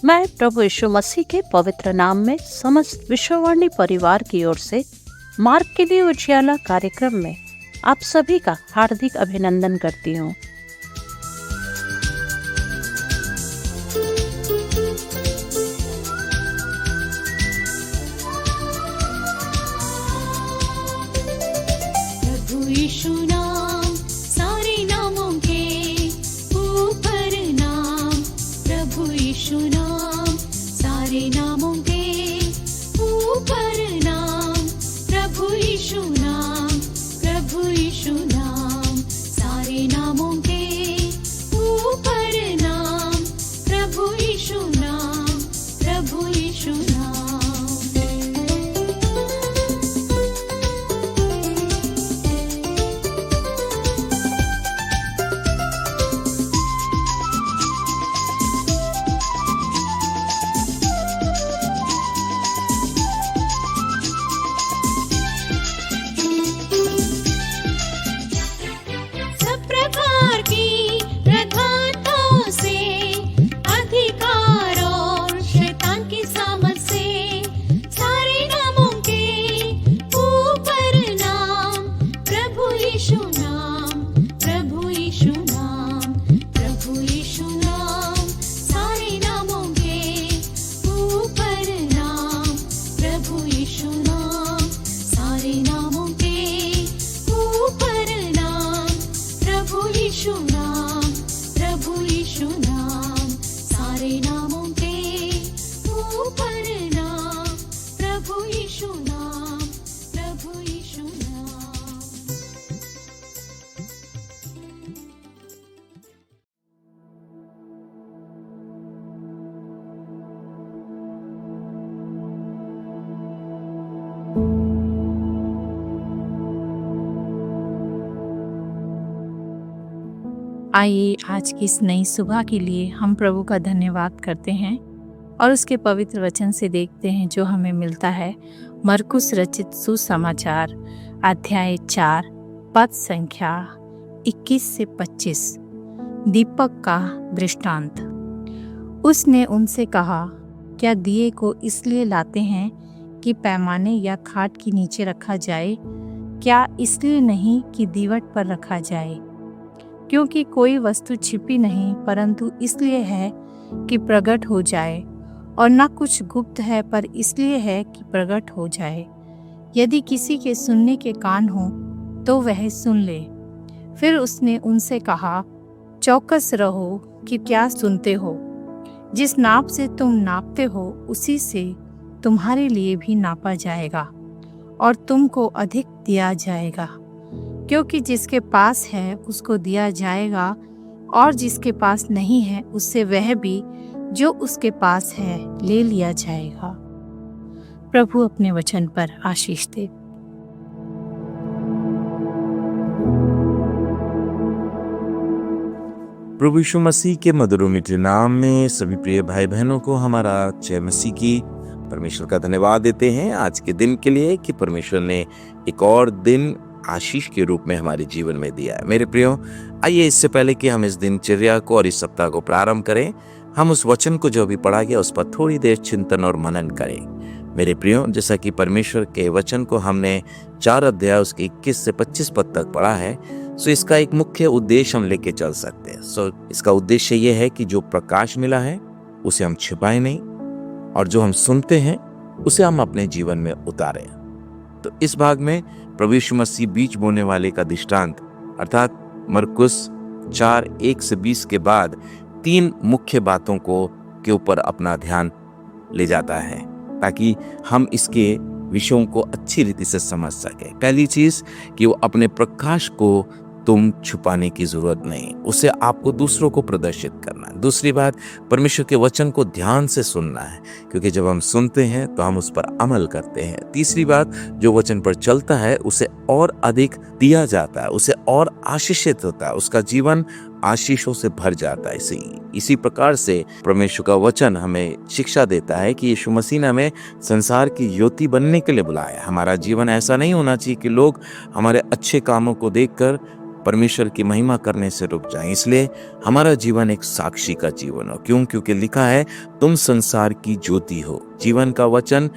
मैं प्रभु यीशु मसीह के पवित्र नाम में समस्त विश्ववाणी परिवार की ओर से मार्ग के लिए उजियाला कार्यक्रम में आप सभी का हार्दिक अभिनंदन करती हूँ। प्रभु यीशु नाम सारे नामों के ऊपर नाम, प्रभु यीशु नाम सारे नामों के ऊपर नाम, प्रभु यीशु नाम, प्रभु यीशु नाम सारे नामों के ऊपर नाम, प्रभु यीशु नाम, प्रभु यीशु नाम। सब प्रकार की प्रधानताओं से, अधिकार और शैतान की सामर्थ से, सारे नामों के ऊपर नाम, प्रभु यीशु नाम, प्रभु यीशु नाम, प्रभु यीशु नाम सारे नामों के ऊपर नाम, प्रभु यीशु नाम सारे नामों के ऊपर नाम, प्रभु यीशु नाम, प्रभु यीशु नाम सारे नामों के ऊपर नाम, प्रभु यीशु नाम, प्रभु यीशु नाम। आइए आज की इस नई सुबह के लिए हम प्रभु का धन्यवाद करते हैं और उसके पवित्र वचन से देखते हैं जो हमें मिलता है मरकुस रचित सुसमाचार अध्याय 4 पद संख्या 21 से 25। दीपक का दृष्टांत। उसने उनसे कहा, क्या दिए को इसलिए लाते हैं कि पैमाने या खाट के नीचे रखा जाए? क्या इसलिए नहीं कि दीवट पर रखा जाए? क्योंकि कोई वस्तु छिपी नहीं, परंतु इसलिए है कि प्रकट हो जाए, और न कुछ गुप्त है पर इसलिए है कि प्रकट हो जाए। यदि किसी के सुनने के कान हो तो वह सुन ले। फिर उसने उनसे कहा, चौकस रहो कि क्या सुनते हो। जिस नाप से तुम नापते हो उसी से तुम्हारे लिए भी नापा जाएगा और तुमको अधिक दिया जाएगा। क्योंकि जिसके पास है उसको दिया जाएगा, और जिसके पास नहीं है उससे वह भी जो उसके पास है ले लिया जाएगा। प्रभु अपने वचन पर आशीष दे। प्रभु यीशु मसीह के मधुर मीठे नाम में सभी प्रिय भाई बहनों को हमारा जय मसीह की। परमेश्वर का धन्यवाद देते हैं आज के दिन के लिए कि परमेश्वर ने एक और दिन आशीष के रूप में हमारे जीवन में दिया है। मेरे प्रियो, आइए इससे पहले कि हम इस दिनचर्या को और इस सप्ताह को प्रारंभ करें, हम उस वचन को जो अभी पढ़ा गया उस पर थोड़ी देर चिंतन और मनन करें। मेरे प्रियो, जैसा कि परमेश्वर के वचन को हमने 4 अध्याय उसके 21 से 25 पद तक पढ़ा है, सो इसका एक मुख्य उद्देश्य हम लेके चल सकते हैं। सो इसका उद्देश्य ये है कि जो प्रकाश मिला है उसे हम छिपाएं नहीं, और जो हम सुनते हैं उसे हम अपने जीवन में उतारें। तो इस भाग में प्रभु यीशु मसीह बीज बोने वाले का दृष्टांत अर्थात मरकुस 4:1 से 20 के बाद 3 मुख्य बातों के ऊपर अपना ध्यान ले जाता है, ताकि हम इसके विषयों को अच्छी रीति से समझ सके। पहली चीज कि वो अपने प्रकाश को तुम छुपाने की जरूरत नहीं, उसे आपको दूसरों को प्रदर्शित करना है। दूसरी बात, परमेश्वर के वचन को ध्यान से सुनना है, क्योंकि जब हम सुनते हैं तो हम उस पर अमल करते हैं। तीसरी बात, जो वचन पर चलता है उसे और अधिक दिया जाता है, उसे और आशीषित होता है, उसका जीवन आशीषों से भर जाता है। इसी प्रकार से परमेश्वर का वचन हमें शिक्षा देता है कि यीशु मसीह ने हमें संसार की ज्योति बनने के लिए बुलाया। हमारा जीवन ऐसा नहीं होना चाहिए कि लोग हमारे अच्छे कामों को देखकर परमेश्वर की महिमा करने से रुक जाएं। इसलिए हमारा जीवन एक साक्षी का जीवन हो। क्यों? क्योंकि लिखा है तुम संसार की ज्योति हो। जीवन का वचन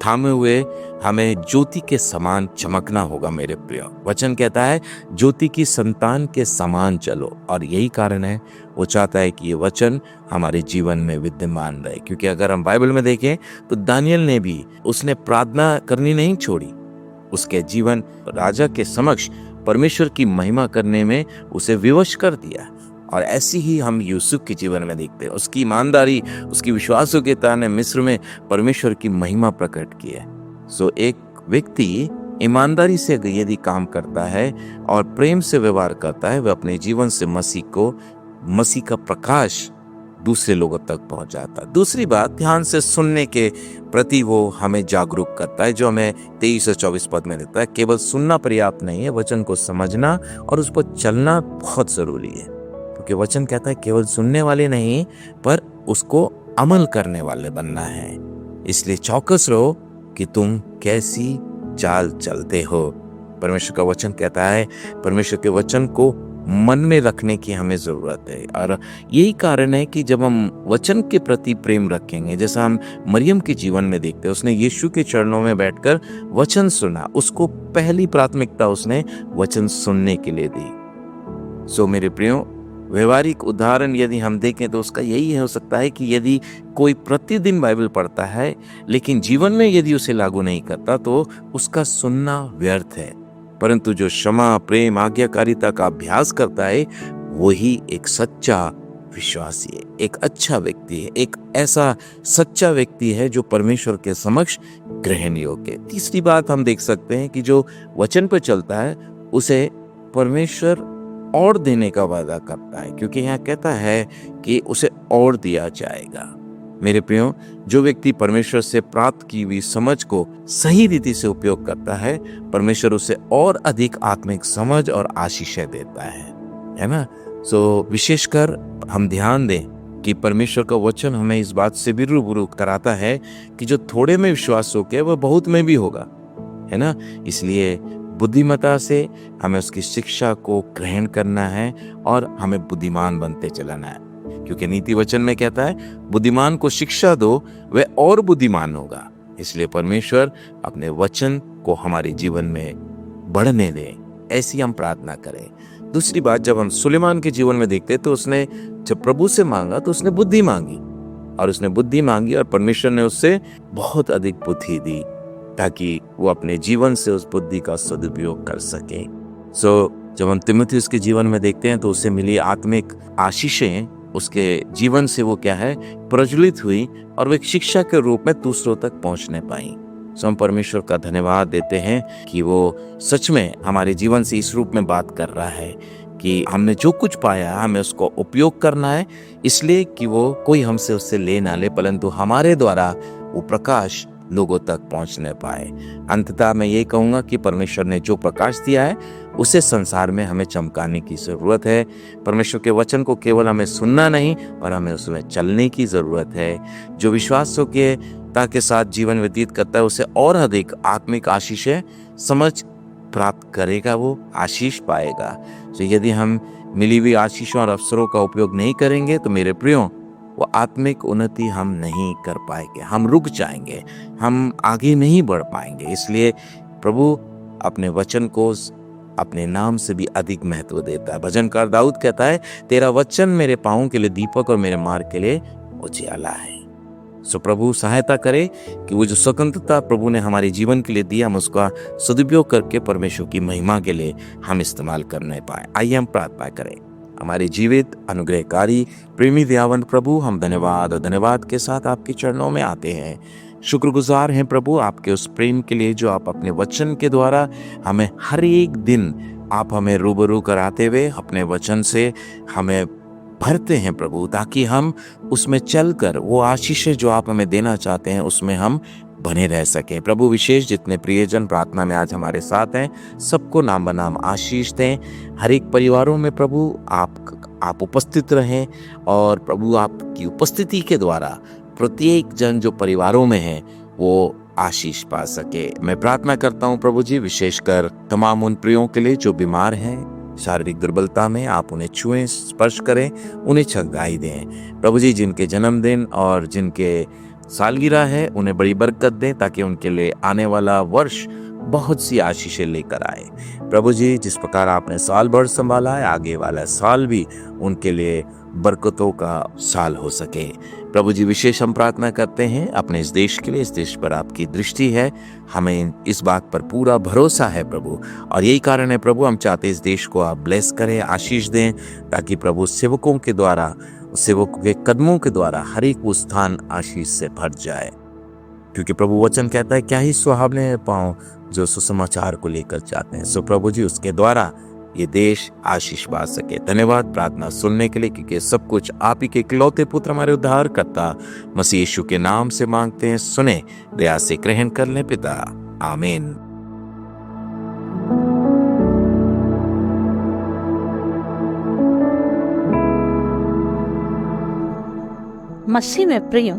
थामे हुए हमें ज्योति के समान चमकना होगा। मेरे प्रिय, वचन कहता है ज्योति की संतान के समान चलो, और यही कारण है वो चाहता है कि ये वचन हमारे जीवन में विद्यमान रहे। क्योंकि अगर हम बाइबल में देखें तो दानियल ने भी, उसने प्रार्थना करनी नहीं छोड़ी। उसके जीवन राजा के समक्ष परमेश्वर की महिमा करने में उसे विवश कर दिया। और ऐसी ही हम यूसुफ के जीवन में देखते हैं। उसकी ईमानदारी, उसकी विश्वासयोग्यता ने मिस्र में परमेश्वर की महिमा प्रकट की है। सो एक व्यक्ति ईमानदारी से यदि काम करता है और प्रेम से व्यवहार करता है, वह अपने जीवन से मसीह का प्रकाश दूसरे लोगों तक पहुंच जाता है। दूसरी बात, ध्यान से सुनने के प्रति वो हमें जागरूक करता है, जो हमें 23 से 24 पद में देता है। केवल सुनना पर्याप्त नहीं है, वचन को समझना और उस पर चलना बहुत जरूरी है। क्योंकि वचन कहता है केवल सुनने वाले नहीं, पर उसको अमल करने वाले बनना है। इसलिए चौकस रहो कि तुम कैसी चाल चलते हो। परमेश्वर का वचन कहता है, परमेश्वर के वचन को मन में रखने की हमें जरूरत है। और यही कारण है कि जब हम वचन के प्रति प्रेम रखेंगे, जैसा हम मरियम के जीवन में देखते हैं, उसने यीशु के चरणों में बैठकर वचन सुना। उसको पहली प्राथमिकता उसने वचन सुनने के लिए दी। सो मेरे प्रियो, व्यवहारिक उदाहरण यदि हम देखें तो उसका यही हो सकता है कि यदि कोई प्रतिदिन बाइबल पढ़ता है लेकिन जीवन में यदि उसे लागू नहीं करता तो उसका सुनना व्यर्थ है। परंतु जो क्षमा, प्रेम, आज्ञाकारिता का अभ्यास करता है, वही एक सच्चा विश्वासी है, एक अच्छा व्यक्ति है, एक ऐसा सच्चा व्यक्ति है जो परमेश्वर के समक्ष ग्रहण योग्य है। तीसरी बात हम देख सकते हैं कि जो वचन पर चलता है उसे परमेश्वर और देने का वादा करता है, क्योंकि यहाँ कहता है कि उसे और दिया जाएगा। मेरे प्रियो, जो व्यक्ति परमेश्वर से प्राप्त की हुई समझ को सही रीति से उपयोग करता है, परमेश्वर उसे और अधिक आत्मिक समझ और आशीषें देता है ना। सो विशेषकर हम ध्यान दें कि परमेश्वर का वचन हमें इस बात से भी रूबरू कराता है कि जो थोड़े में विश्वास हो के वह बहुत में भी होगा, है ना। इसलिए बुद्धिमता से हमें उसकी शिक्षा को ग्रहण करना है और हमें बुद्धिमान बनते चलना है। क्योंकि नीति वचन में कहता है बुद्धिमान को शिक्षा दो, वह और बुद्धिमान होगा। इसलिए परमेश्वर अपने वचन को हमारे जीवन में बढ़ने दे, ऐसी हम प्रार्थना करें। दूसरी बात, जब हम सुलेमान के जीवन में देखते तो उसने जब प्रभु से मांगा तो उसने बुद्धि मांगी, और उसने बुद्धि मांगी और परमेश्वर ने उससे बहुत अधिक बुद्धि दी ताकि वो अपने जीवन से उस बुद्धि का सदुपयोग कर सके। जब हम तीमुथियुस के जीवन में देखते हैं तो उसे मिली आत्मिक आशीषें उसके जीवन से वो क्या है, प्रज्वलित हुई और वो एक शिक्षा के रूप में दूसरों तक पहुंचने पाई। हम परमेश्वर का धन्यवाद देते हैं कि वो सच में हमारे जीवन से इस रूप में बात कर रहा है कि हमने जो कुछ पाया हमें उसको उपयोग करना है, इसलिए कि वो कोई हमसे उससे ले ना ले, परंतु हमारे द्वारा वो प्रकाश लोगों तक पहुंचने पाए। अंततः मैं ये कहूंगा कि परमेश्वर ने जो प्रकाश दिया है उसे संसार में हमें चमकाने की जरूरत है। परमेश्वर के वचन को केवल हमें सुनना नहीं, पर हमें उसमें चलने की जरूरत है। जो विश्वासयोग्यता के साथ जीवन व्यतीत करता है उसे और अधिक आत्मिक आशीषें समझ प्राप्त करेगा, वो आशीष पाएगा। तो यदि हम मिली हुई आशीषों और अवसरों का उपयोग नहीं करेंगे तो मेरे प्रियो, वो आत्मिक उन्नति हम नहीं कर पाएंगे, हम रुक जाएंगे, हम आगे नहीं बढ़ पाएंगे। इसलिए प्रभु अपने वचन को अपने नाम से भी अधिक महत्व देता है। भजनकार दाऊद कहता है, तेरा वचन मेरे पाँवों के लिए दीपक और मेरे मार्ग के लिए उजियाला है। सो प्रभु सहायता करे कि वो जो स्वतंत्रता प्रभु ने हमारे जीवन के लिए दिया, हम उसका सदुपयोग करके परमेश्वर की महिमा के लिए हम इस्तेमाल करने पाए। आइए हम प्रार्थना करें। हमारे जीवित अनुग्रहकारी प्रेमी दयावंत प्रभु, हम धन्यवाद और धन्यवाद के साथ आपके चरणों में आते हैं। शुक्रगुजार हैं प्रभु आपके उस प्रेम के लिए जो आप अपने वचन के द्वारा हमें हर एक दिन आप हमें रूबरू कराते हुए अपने वचन से हमें भरते हैं प्रभु, ताकि हम उसमें चलकर वो आशीषें जो आप हमें देना चाहते हैं उसमें हम बने रह सकें। प्रभु विशेष जितने प्रियजन प्रार्थना में आज हमारे साथ हैं, सबको नाम बनाम आशीष दें। हर एक परिवारों में प्रभु आप उपस्थित रहें और प्रभु आपकी उपस्थिति के द्वारा प्रत्येक जन जो परिवारों में है वो आशीष पा सके। मैं प्रार्थना करता हूँ प्रभु जी, विशेषकर तमाम उन प्रियों के लिए जो बीमार हैं, शारीरिक दुर्बलता में, आप उन्हें छुएं, स्पर्श करें, उन्हें चंगाई दें। प्रभु जी, जिनके जन्मदिन और जिनके सालगिरह है उन्हें बड़ी बरकत दें, ताकि उनके लिए आने वाला वर्ष बहुत सी आशीषें लेकर आए। प्रभु जी, जिस प्रकार आपने साल भर संभाला है, आगे वाला साल भी उनके लिए बरकतों का साल हो सके। प्रभु जी, विशेष हम प्रार्थना करते हैं अपने इस देश के लिए। इस देश पर आपकी दृष्टि है, हमें इस बात पर पूरा भरोसा है प्रभु, और यही कारण है प्रभु हम चाहते इस देश को आप ब्लेस करें, आशीष दें, ताकि प्रभु सेवकों के द्वारा, सेवकों के कदमों के द्वारा हर एक वो स्थान आशीष से भर जाए। क्योंकि प्रभु वचन कहता है, क्या ही सुहावने पांव जो सुसमाचार को लेकर जाते हैं। सो प्रभु जी, उसके द्वारा ये देश आशीष पा सके। धन्यवाद प्रार्थना सुनने के लिए, क्योंकि सब कुछ आप ही के इकलौते पुत्र हमारे उद्धार करता मसीह यीशु के नाम से मांगते हैं। सुने, दया से ग्रहण कर लें पिता, आमीन। मसीह में प्रियो,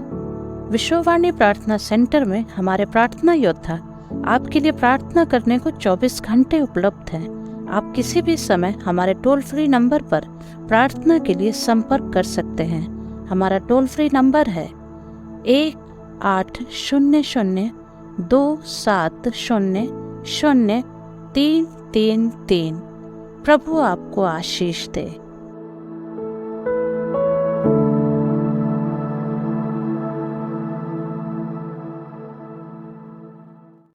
विश्ववाणी प्रार्थना सेंटर में हमारे प्रार्थना योद्धा आपके लिए प्रार्थना करने को 24 घंटे उपलब्ध हैं। आप किसी भी समय हमारे टोल फ्री नंबर पर प्रार्थना के लिए संपर्क कर सकते हैं। हमारा टोल फ्री नंबर है 1800-270-0333। प्रभु आपको आशीष दे।